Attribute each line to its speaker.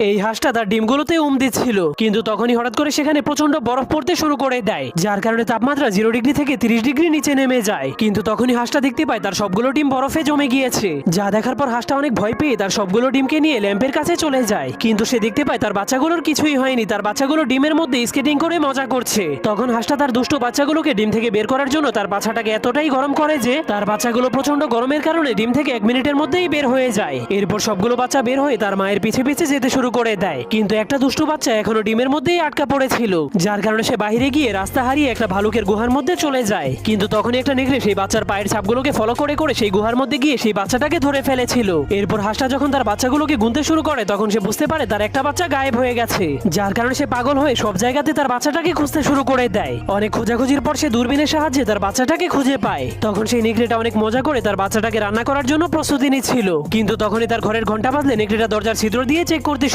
Speaker 1: এই হাঁসটা তার ডিমগুলোতে দিচ্ছিল, কিন্তু তখনই হঠাৎ করে সেখানে প্রচন্ড বরফ পড়তে শুরু করে দেয়, যার কারণে তাপমাত্রা 0 ডিগ্রি থেকে 30 ডিগ্রি নিচে নেমে যায়। কিন্তু তখনই হাঁসটা দেখতে পায় তার সবগুলো ডিম বরফে জমে গিয়েছে, যা দেখার পর হাঁসটা অনেক ভয় পেয়ে তার সবগুলো ডিমকে নিয়ে ল্যাম্পের কাছে চলে যায়। কিন্তু সে দেখতে পায় তার বাচ্চাগুলোর কিছুই হয়নি, তার বাচ্চাগুলো ডিমের মধ্যে স্কেটিং করে মজা করছে। তখন হাঁসটা তার দুষ্ট বাচ্চাগুলোকে ডিম থেকে বের করার জন্য তার বাচ্চাটাকে এতটাই গরম করে যে তার বাচ্চাগুলো প্রচন্ড গরমের কারণে ডিম থেকে 1 মিনিটের মধ্যেই বের হয়ে যায়। এরপর সবগুলো বাচ্চা বের হয়ে তার মায়ের পিছে পিছে যেতে শুরু করে দেয়, কিন্তু একটা দুষ্টু বাচ্চা এখনো ডিমের মধ্যেই আটকা পড়েছিল, যার কারণে সে বাইরে গিয়ে রাস্তা হারিয়ে একটা ভালুকের গুহার মধ্যে চলে যায়। কিন্তু তখনই একটা নেকড়ে সেই বাচ্চার পায়ের ছাপগুলোকে ফলো করে করে সেই গুহার মধ্যে গিয়ে সেই বাচ্চাটাকে ধরে ফেলেছিল। এরপর হাঁসটা যখন তার বাচ্চাগুলোকে গুনতে শুরু করে তখন সে বুঝতে পারে তার একটা বাচ্চা গায়েব হয়ে গেছে, যার কারণে সে পাগল হয়ে সব জায়গাতে তার বাচ্চাটাকে খুঁজতে শুরু করে দেয়। অনেক খোঁজাখুঁজির পর সে দূরবীনের সাহায্যে তার বাচ্চাটাকে খুঁজে পায়। তখন সেই নেকড়েটা অনেক মজা করে তার বাচ্চাটাকে রান্না করার জন্য প্রস্তুতি নিচ্ছিল, কিন্তু তখনই তার ঘরের ঘন্টা বাজলে নেকড়েটা দরজার ছিদ্র দিয়ে চেক করতে শুরু